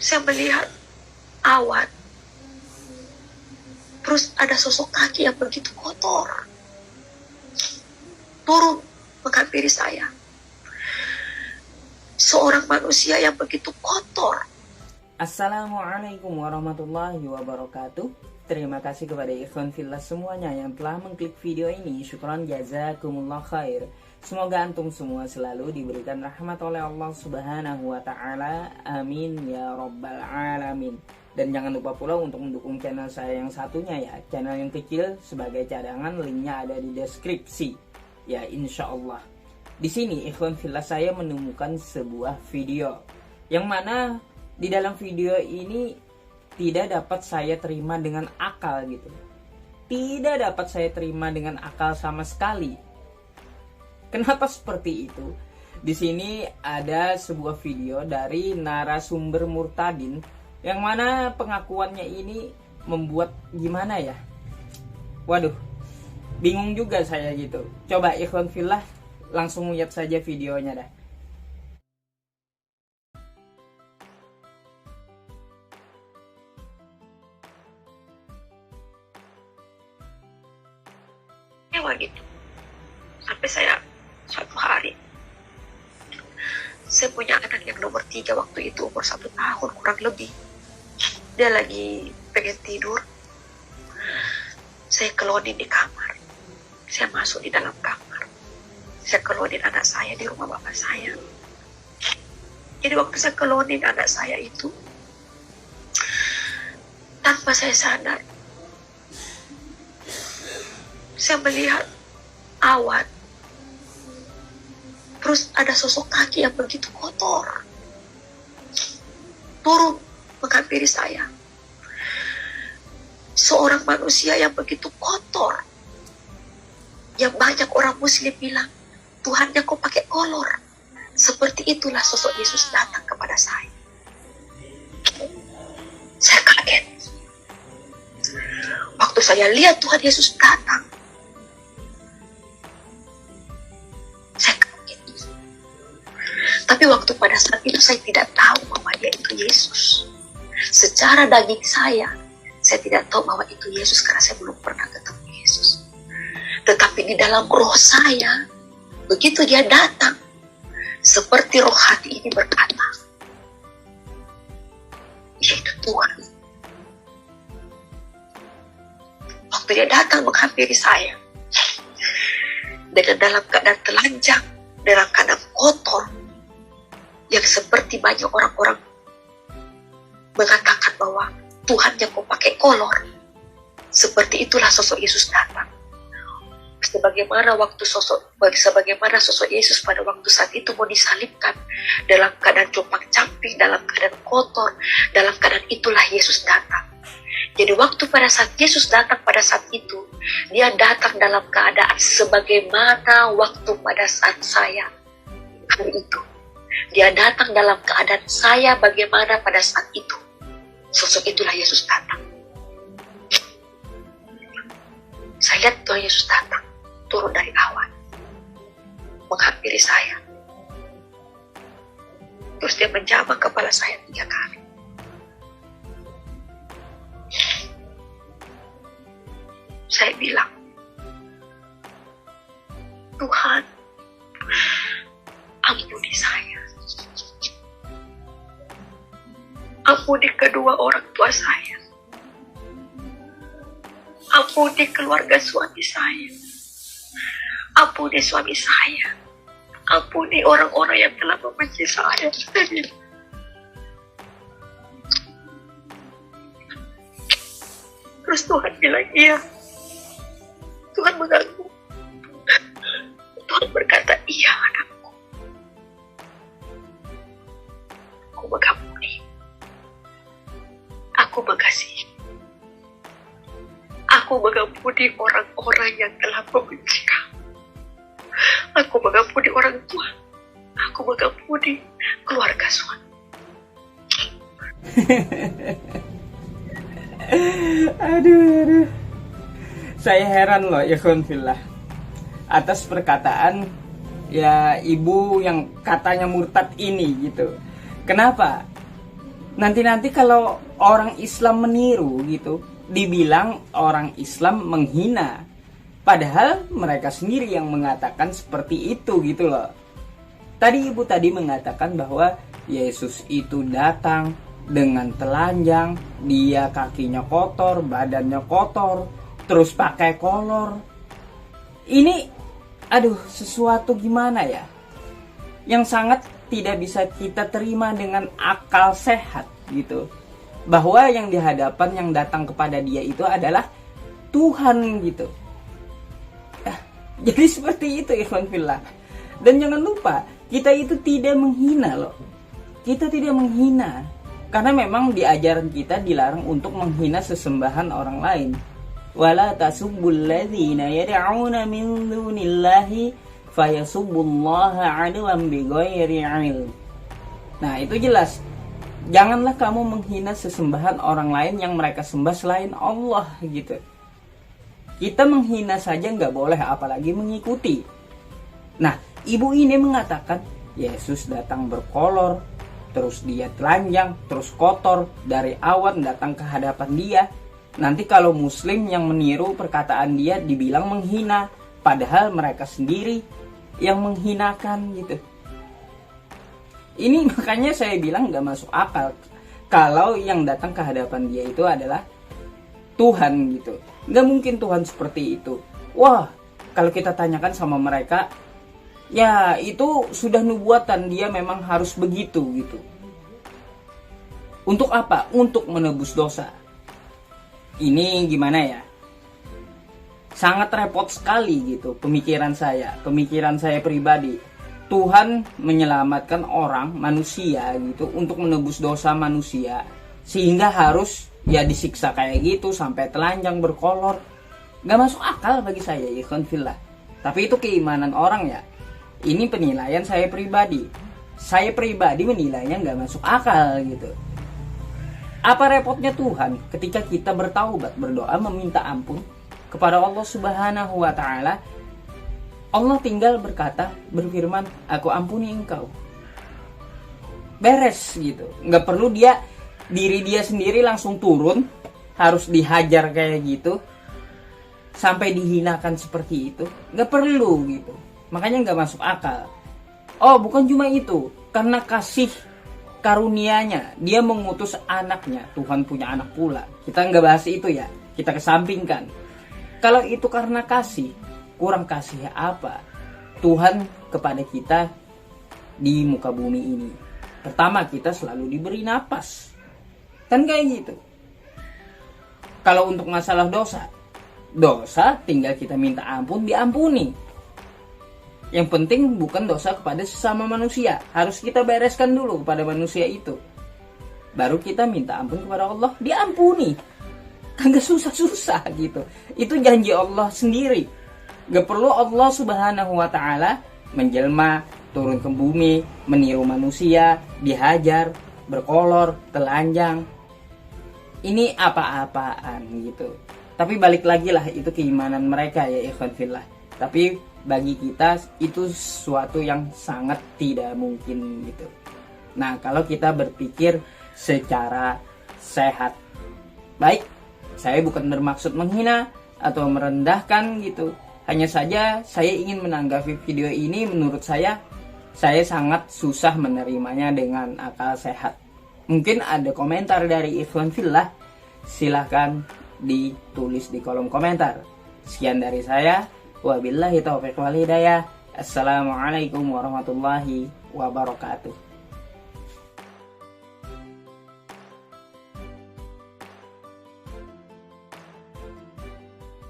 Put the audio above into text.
Saya melihat awan, terus ada sosok kaki yang begitu kotor turun menghampiri saya. Seorang manusia yang begitu kotor. Assalamualaikum warahmatullahi wabarakatuh. Terima kasih kepada ikhwan fillah semuanya yang telah mengklik video ini. Syukran jazakumullah khair. Semoga antum semua selalu diberikan rahmat oleh Allah Subhanahu wa taala. Amin ya rabbal alamin. Dan jangan lupa pula untuk mendukung channel saya yang satunya ya, channel yang kecil. Sebagai cadangan, linknya ada di deskripsi. Ya, insya Allah. Di sini ikhwan fillah saya menemukan sebuah video yang mana di dalam video ini tidak dapat saya terima dengan akal gitu. Tidak dapat saya terima dengan akal sama sekali. Kenapa seperti itu? Di sini ada sebuah video dari narasumber Murtadin yang mana pengakuannya ini membuat gimana ya? Waduh, bingung juga saya gitu. Coba ikhwan fillah langsung lihat saja videonya dah. Gitu. Sampai saya suatu hari, saya punya anak yang nomor 3 waktu itu, umur 1 tahun kurang lebih. Dia lagi pengen tidur. Saya kelonin di kamar. Saya masuk di dalam kamar. Saya kelonin anak saya di rumah bapak saya. Jadi waktu saya kelonin anak saya itu, tanpa saya sadar, saya melihat awan, terus ada sosok kaki yang begitu kotor turun menghampiri saya. Seorang manusia yang begitu kotor, yang banyak orang muslim bilang, Tuhannya kok pakai kolor. Seperti itulah sosok Yesus datang kepada saya. Saya kaget. Waktu saya lihat Tuhan Yesus datang, tapi waktu pada saat itu saya tidak tahu bahwa dia itu Yesus. Secara daging saya tidak tahu bahwa itu Yesus karena saya belum pernah ketemu Yesus. Tetapi di dalam roh saya, begitu dia datang, seperti roh hati ini berkata, yaitu Tuhan. Waktu dia datang menghampiri saya, dengan dalam keadaan telanjang, dalam keadaan kotor, yang seperti banyak orang-orang mengatakan bahwa Tuhannya kok pakai kolor. Seperti itulah sosok Yesus datang. Sebagaimana sosok Yesus pada waktu saat itu mau disalibkan, dalam keadaan compang-camping, dalam keadaan kotor, dalam keadaan itulah Yesus datang. Jadi waktu pada saat Yesus datang pada saat itu, dia datang dalam keadaan sebagaimana waktu pada saat saya hari itu. Dia datang dalam keadaan saya bagaimana pada saat itu. Sosok itulah Yesus datang. Saya lihat Tuhan Yesus datang, turun dari awan, menghampiri saya. Terus dia menjamah kepala saya 3 kali. Saya bilang, Tuhan, ampuni saya. Ampuni kedua orang tua saya. Ampuni keluarga suami saya. Ampuni suami saya. Ampuni orang-orang yang telah membenci saya. Terus Tuhan bilang, iya. Tuhan mengaku. Tuhan berkata, iya anakku. Aku mengampuni. Aku mengasihi. Aku mengampuni orang-orang yang telah membenci kamu. Aku mengampuni orang tua. Aku mengampuni keluarga suami. Aduh. Saya heran loh ikhwan fillah atas perkataan ya ibu yang katanya murtad ini gitu. Kenapa? Nanti kalau orang Islam meniru gitu, dibilang orang Islam menghina. Padahal mereka sendiri yang mengatakan seperti itu gitu loh. Tadi ibu tadi mengatakan bahwa Yesus itu datang dengan telanjang, dia kakinya kotor, badannya kotor, terus pakai kolor. Ini sesuatu gimana ya, yang sangat tidak bisa kita terima dengan akal sehat gitu, bahwa yang di hadapan yang datang kepada dia itu adalah Tuhan gitu. Jadi seperti itu ikhwan fillah. Dan jangan lupa, kita itu tidak menghina loh. Kita tidak menghina, karena memang di ajaran kita dilarang untuk menghina sesembahan orang lain. Wala tasubbul ladzina yad'una min dunillahi fayasubbullaha 'adwan bighairi 'ilm. Nah, itu jelas. Janganlah kamu menghina sesembahan orang lain yang mereka sembah selain Allah gitu. Kita menghina saja nggak boleh, apalagi mengikuti. Nah, ibu ini mengatakan Yesus datang berkolor, terus dia telanjang, terus kotor, dari awan datang ke hadapan dia. Nanti kalau muslim yang meniru perkataan dia dibilang menghina, padahal mereka sendiri yang menghinakan gitu. Ini makanya saya bilang nggak masuk akal kalau yang datang ke hadapan dia itu adalah Tuhan gitu. Nggak mungkin Tuhan seperti itu. Wah, kalau kita tanyakan sama mereka, ya itu sudah nubuatan, dia memang harus begitu gitu. Untuk apa? Untuk menebus dosa. Ini gimana ya? Sangat repot sekali gitu pemikiran saya pribadi. Tuhan menyelamatkan orang, manusia gitu, untuk menebus dosa manusia, sehingga harus ya disiksa kayak gitu sampai telanjang berkolor. Gak masuk akal bagi saya, ikhwan fillah. Tapi itu keimanan orang ya. Ini penilaian saya pribadi. Saya pribadi menilainya gak masuk akal gitu. Apa repotnya Tuhan ketika kita bertaubat, berdoa, meminta ampun kepada Allah Subhanahu wa Ta'ala? Allah tinggal berfirman, aku ampuni engkau. Beres gitu. Gak perlu diri dia sendiri langsung turun, harus dihajar kayak gitu, sampai dihinakan seperti itu. Gak perlu gitu. Makanya gak masuk akal. Oh, bukan cuma itu. Karena kasih karunia-Nya, dia mengutus anaknya. Tuhan punya anak pula. Kita nggak bahas itu ya, kita kesampingkan. Kalau itu karena kasih, kurang kasih apa Tuhan kepada kita di muka bumi ini? Pertama, kita selalu diberi napas, kan kayak gitu. Kalau untuk masalah dosa tinggal kita minta ampun, diampuni. Yang penting bukan dosa kepada sesama manusia. Harus kita bereskan dulu kepada manusia itu, baru kita minta ampun kepada Allah, diampuni. Kagak susah-susah gitu. Itu janji Allah sendiri. Gak perlu Allah Subhanahu wa Ta'ala menjelma, turun ke bumi, meniru manusia, dihajar, berkolor, telanjang. Ini apa-apaan gitu. Tapi balik lagi lah, itu keimanan mereka ya ikhwan fillah. Tapi bagi kita itu sesuatu yang sangat tidak mungkin gitu. Nah, kalau kita berpikir secara sehat. Baik, saya bukan bermaksud menghina atau merendahkan gitu. Hanya saja saya ingin menanggapi video ini, menurut saya sangat susah menerimanya dengan akal sehat. Mungkin ada komentar dari ikhwan fillah, silahkan ditulis di kolom komentar. Sekian dari saya. Wabillahi taufiq wal hidayah. Assalamualaikum warahmatullahi wabarakatuh.